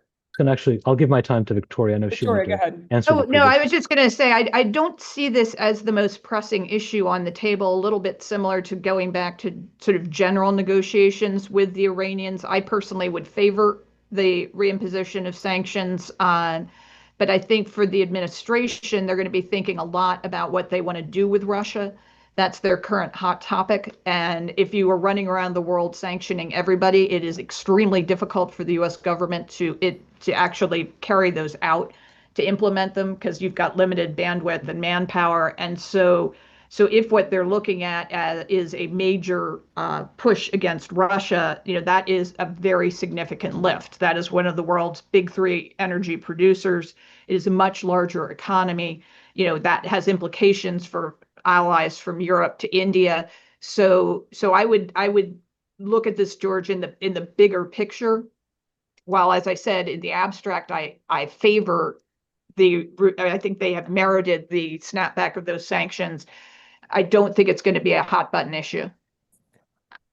I'll give my time to Victoria. I know she Victoria, wanted go to ahead. answer Oh, the no, I previous- was just going to say, I don't see this as the most pressing issue on the table, a little bit similar to going back to sort of general negotiations with the Iranians. I personally would favor the reimposition of sanctions on, but I think for the administration, they're going to be thinking a lot about what they want to do with Russia. That's their current hot topic. And if you are running around the world sanctioning everybody, it is extremely difficult for the US government to actually carry those out, to implement them, because you've got limited bandwidth and manpower. And so if what they're looking at is a major push against Russia, that is a very significant lift. That is one of the world's big 3 energy producers. It is a much larger economy. That has implications for allies from Europe to India. So I would look at this, George, in the bigger picture. While, as I said, in the abstract, I favor I think they have merited the snapback of those sanctions. I don't think it's going to be a hot button issue.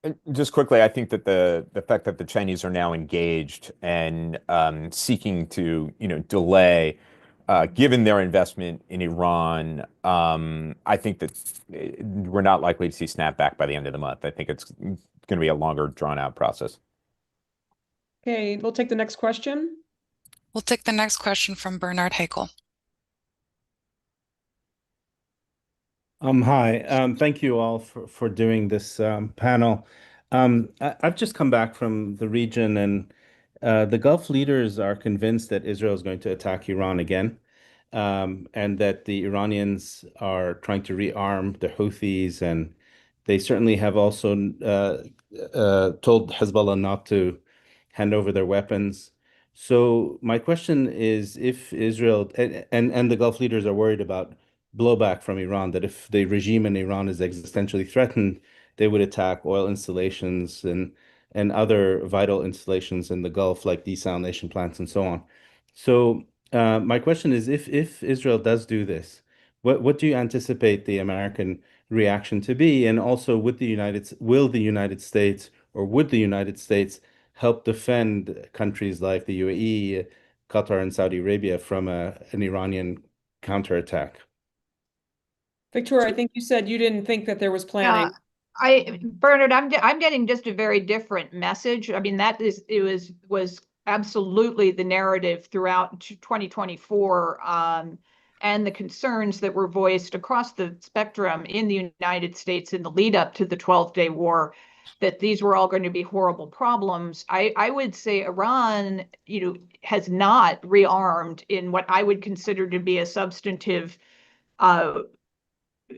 And just quickly, I think that the fact that the Chinese are now engaged and seeking to, delay, given their investment in Iran, I think that we're not likely to see snapback by the end of the month. I think it's going to be a longer, drawn-out process. Okay, we'll take the next question. We'll take the next question from Bernard Hakel. Hi. Thank you all for doing this panel. I've just come back from the region, and The Gulf leaders are convinced that Israel is going to attack Iran again, and that the Iranians are trying to rearm the Houthis, and they certainly have also told Hezbollah not to hand over their weapons. So my question is, if Israel and the Gulf leaders are worried about blowback from Iran, that if the regime in Iran is existentially threatened, they would attack oil installations and other vital installations in the Gulf, like desalination plants and so on. So my question is, if Israel does do this, what do you anticipate the American reaction to be? And also, will the United States or would the United States help defend countries like the UAE, Qatar, and Saudi Arabia from an Iranian counterattack? Victoria, I think you said you didn't think that there was planning. Bernard, I'm getting just a very different message. I mean, was absolutely the narrative throughout 2024, and the concerns that were voiced across the spectrum in the United States in the lead up to the 12-day war, that these were all going to be horrible problems. I would say Iran, has not rearmed in what I would consider to be a substantive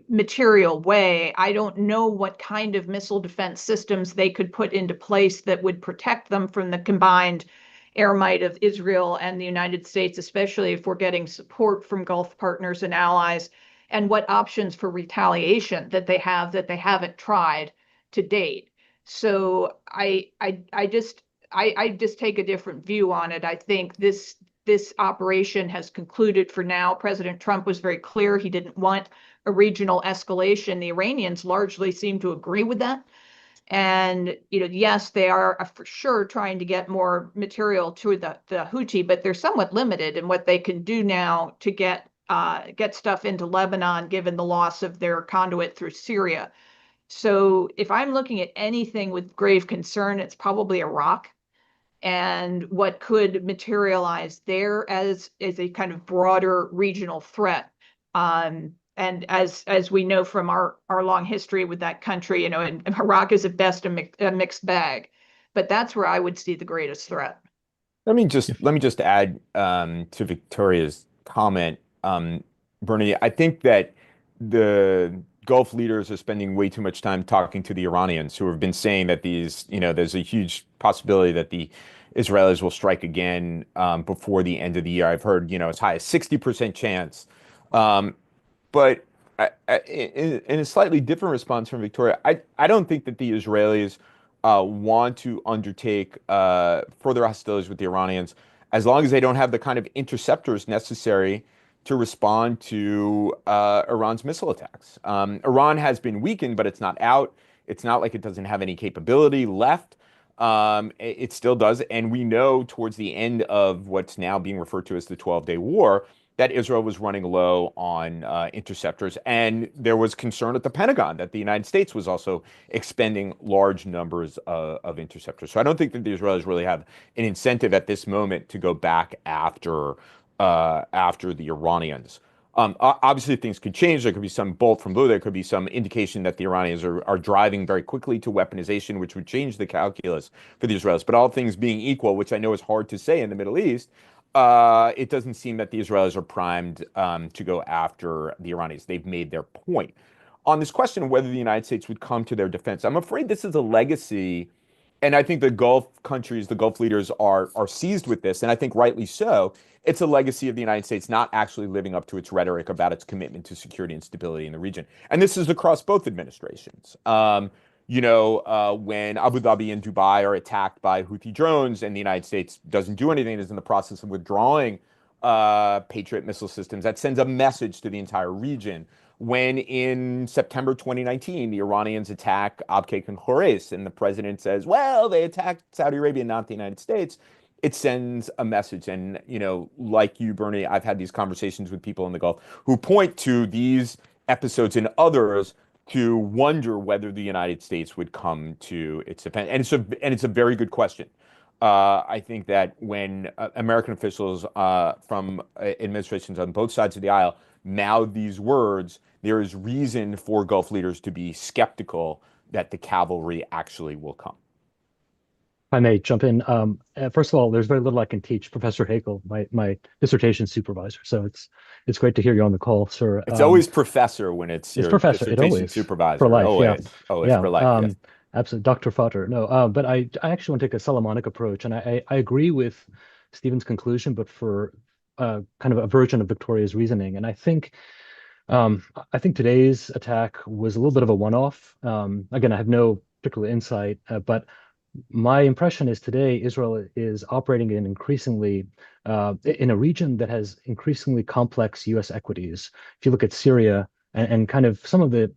material way. I don't know what kind of missile defense systems they could put into place that would protect them from the combined air might of Israel and the United States, especially if we're getting support from Gulf partners and allies, and what options for retaliation that they haven't tried to date. So I just take a different view on it. I think this operation has concluded for now. President Trump was very clear he didn't want a regional escalation. The Iranians largely seem to agree with that. And, yes, they are for sure trying to get more material to the Houthi, but they're somewhat limited in what they can do now to get stuff into Lebanon, given the loss of their conduit through Syria. So if I'm looking at anything with grave concern, it's probably Iraq and what could materialize there as a kind of broader regional threat. And as we know from our long history with that country, and Iraq is at best a mixed bag, but that's where I would see the greatest threat. Let me just add to Victoria's comment, Bernie. I think that the Gulf leaders are spending way too much time talking to the Iranians, who have been saying that there's a huge possibility that the Israelis will strike again before the end of the year. I've heard, as high as 60% chance. But in a slightly different response from Victoria, I don't think that the Israelis want to undertake further hostilities with the Iranians as long as they don't have the kind of interceptors necessary to respond to Iran's missile attacks. Iran has been weakened, but it's not out. It's not like it doesn't have any capability left. It still does. And we know towards the end of what's now being referred to as the 12-day war, that Israel was running low on interceptors. And there was concern at the Pentagon that the United States was also expending large numbers of interceptors. So I don't think that the Israelis really have an incentive at this moment to go back after the Iranians. Obviously, things could change. There could be some bolt from blue. There could be some indication that the Iranians are driving very quickly to weaponization, which would change the calculus for the Israelis. But all things being equal, which I know is hard to say in the Middle East, it doesn't seem that the Israelis are primed to go after the Iranians. They've made their point. On this question of whether the United States would come to their defense, I'm afraid this is a legacy, and I think the Gulf countries, the Gulf leaders are seized with this, and I think rightly so. It's a legacy of the United States not actually living up to its rhetoric about its commitment to security and stability in the region. And this is across both administrations. When Abu Dhabi and Dubai are attacked by Houthi drones and the United States doesn't do anything, is in the process of withdrawing Patriot missile systems, that sends a message to the entire region. When in September 2019, the Iranians attack Abqaiq and Khurais, and the president says, well, they attacked Saudi Arabia, not the United States, it sends a message. And, like you, Bernie, I've had these conversations with people in the Gulf who point to these episodes and others to wonder whether the United States would come to its defense. And it's a very good question. I think that when American officials from administrations on both sides of the aisle mouth these words, there is reason for Gulf leaders to be skeptical that the cavalry actually will come. I may jump in. First of all, there's very little I can teach Professor Hakel, my dissertation supervisor. So it's great to hear you on the call, sir. It's always professor when it's It's your professor. It dissertation always supervisor. for life. Yeah, Always yeah. for life. Yes. Absolutely, Dr. Futter. No, but I actually want to take a Solomonic approach, and I agree with Stephen's conclusion, but for kind of a version of Victoria's reasoning. And I think today's attack was a little bit of a one-off. Again, I have no particular insight, but my impression is today Israel is operating in a region that has increasingly complex U.S. equities. If you look at Syria and kind of some of the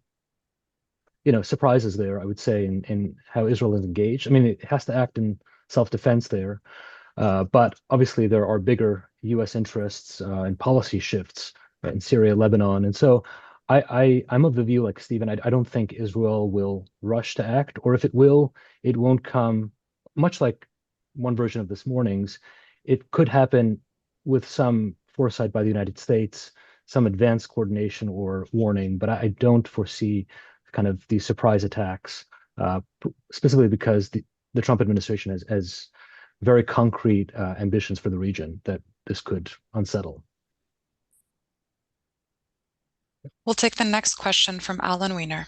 surprises there, I would say, in how Israel is engaged. I mean, it has to act in self-defense there, but obviously there are bigger U.S. interests and policy shifts in Syria, Lebanon, and so I'm of the view, like Stephen, I don't think Israel will rush to act, or if it will, it won't come much like one version of this morning's. It could happen with some foresight by the United States, some advanced coordination or warning, but I don't foresee kind of these surprise attacks, specifically because the Trump administration has very concrete ambitions for the region that this could unsettle. We'll take the next question from Alan Weiner.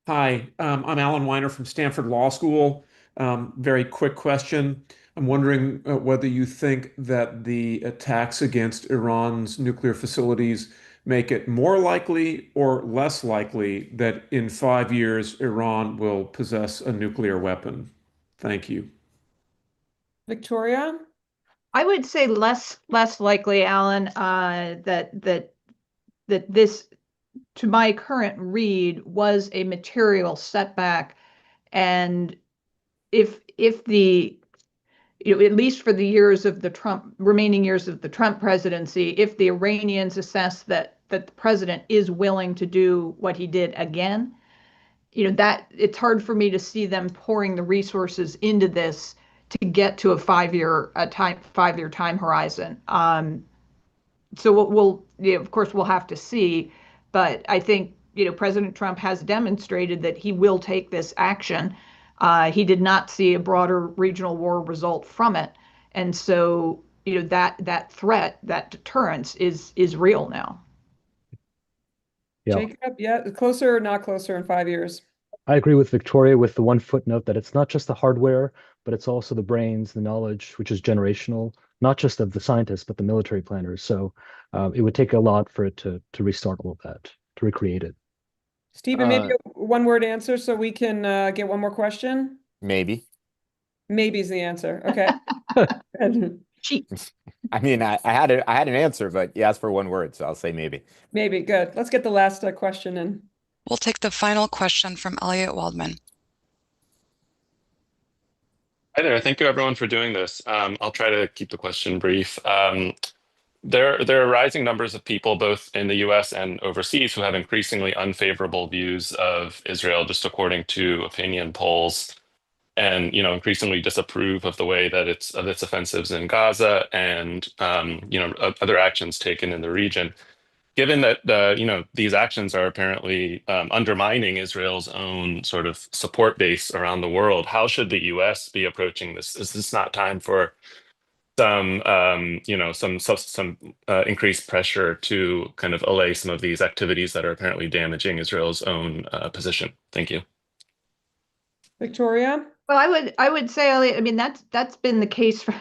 Hi, I'm Alan Weiner from Stanford Law School. Very quick question. I'm wondering whether you think that the attacks against Iran's nuclear facilities make it more likely or less likely that in 5 years Iran will possess a nuclear weapon. Thank you. Victoria? I would say less likely, Alan, that this, to my current read, was a material setback, and if the at least for the remaining years of the Trump presidency, if the Iranians assess that the president is willing to do what he did again, that it's hard for me to see them pouring the resources into this to get to a 5-year time horizon. So we'll of course we'll have to see, but I think President Trump has demonstrated that he will take this action. He did not see a broader regional war result from it, and so that threat, that deterrence is real now. Yeah. Jacob, yeah, closer or not closer in 5 years? I agree with Victoria with the one footnote that it's not just the hardware, but it's also the brains, the knowledge, which is generational, not just of the scientists, but the military planners. So it would take a lot for it to restart all of that, to recreate it. Stephen, maybe a one-word answer so we can get one more question? Maybe. Maybe is the answer. Okay. I mean, I had an answer, but you asked for one word, so I'll say maybe. Maybe. Good. Let's get the last question in. We'll take the final question from Elliot Waldman. Hi there. Thank you, everyone, for doing this. I'll try to keep the question brief. There are rising numbers of people, both in the U.S. and overseas, who have increasingly unfavorable views of Israel, just according to opinion polls, and increasingly disapprove of the way that its offensives in Gaza and other actions taken in the region. Given that these actions are apparently undermining Israel's own sort of support base around the world, how should the U.S. be approaching this? Is this not time for some increased pressure to kind of allay some of these activities that are apparently damaging Israel's own position? Thank you. Victoria? Well, I would say, Elliot, I mean, that's been the case for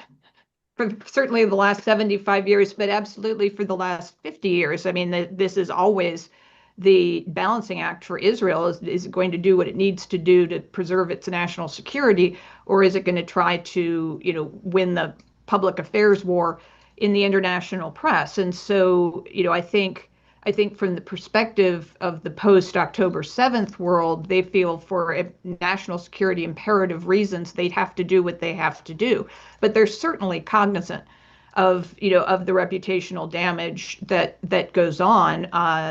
certainly the last 75 years, but absolutely for the last 50 years. I mean, this is always the balancing act for Israel. Is it going to do what it needs to do to preserve its national security, or is it going to try to, win the public affairs war in the international press? And so, I think from the perspective of the post-October 7th world, they feel for national security imperative reasons, they'd have to do what they have to do. But they're certainly cognizant of, of the reputational damage that goes on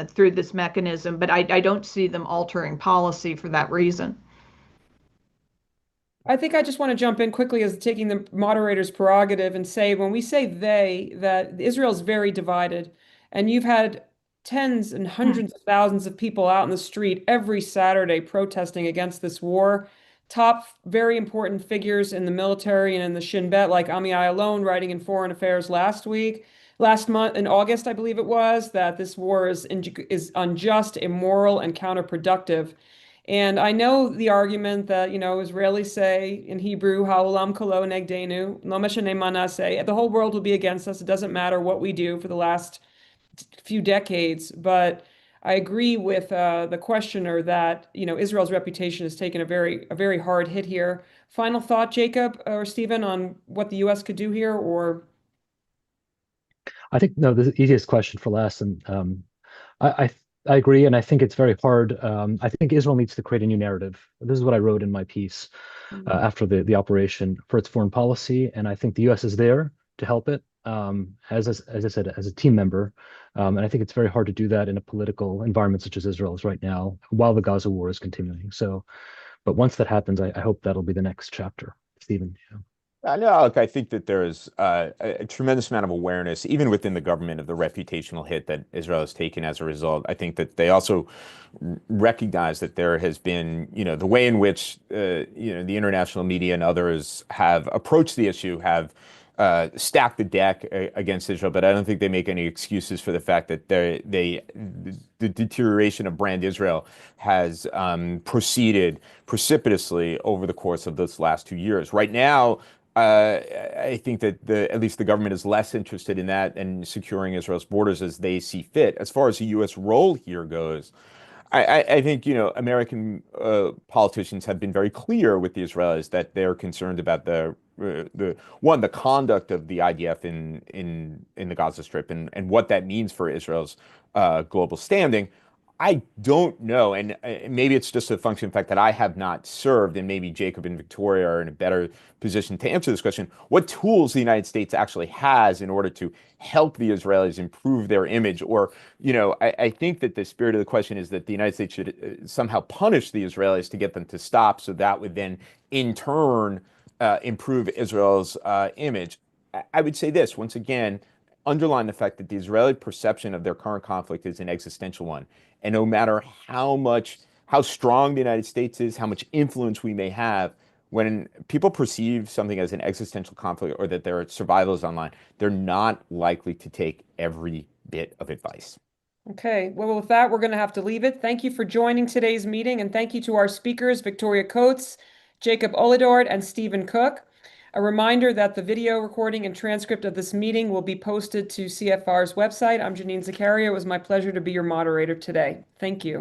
through this mechanism. But I don't see them altering policy for that reason. I think I just want to jump in quickly as taking the moderator's prerogative and say, when we say they, that Israel is very divided, and you've had tens and hundreds of thousands of people out in the street every Saturday protesting against this war. Top very important figures in the military and in the Shin Bet, like Amiai Alon, writing in Foreign Affairs last month, in August, I believe it was, that this war is unjust, immoral, and counterproductive. And I know the argument that, Israelis say in Hebrew, Ha'olam kolo negdenu, lo meshane ma na'aseh, the whole world will be against us. It doesn't matter what we do for the last few decades. But I agree with the questioner that, Israel's reputation has taken a very hard hit here. Final thought, Jacob or Stephen, on what the U.S. could do here, or? I think no, the easiest question for last, and I agree, and I think it's very hard. I think Israel needs to create a new narrative. This is what I wrote in my piece after the operation for its foreign policy, and I think the U.S. is there to help it, as I said, as a team member. And I think it's very hard to do that in a political environment such as Israel is right now, while the Gaza war is continuing. So, but once that happens, I hope that'll be the next chapter. Stephen. Yeah. No, look, I think that there's a tremendous amount of awareness, even within the government, of the reputational hit that Israel has taken as a result. I think that they also recognize that there has been, the way in which, the international media and others have approached the issue, have stacked the deck against Israel, but I don't think they make any excuses for the fact that the deterioration of brand Israel has proceeded precipitously over the course of this last 2 years. Right now, I think that at least the government is less interested in that and securing Israel's borders as they see fit. As far as the U.S. role here goes, I think, American politicians have been very clear with the Israelis that they're concerned about the conduct of the IDF in the Gaza Strip and what that means for Israel's global standing. I don't know, and maybe it's just a function of the fact that I have not served, and maybe Jacob and Victoria are in a better position to answer this question, what tools the United States actually has in order to help the Israelis improve their image. Or, I think that the spirit of the question is that the United States should somehow punish the Israelis to get them to stop, so that would then, in turn, improve Israel's image. I would say this, once again, underline the fact that the Israeli perception of their current conflict is an existential one. And no matter how strong the United States is, how much influence we may have, when people perceive something as an existential conflict or that their survival is online, they're not likely to take every bit of advice. Okay, well, with that, we're going to have to leave it. Thank you for joining today's meeting, and thank you to our speakers, Victoria Coates, Jacob Oladord, and Stephen Cook. A reminder that the video recording and transcript of this meeting will be posted to CFR's website. I'm Janine Zakaria. It was my pleasure to be your moderator today. Thank you.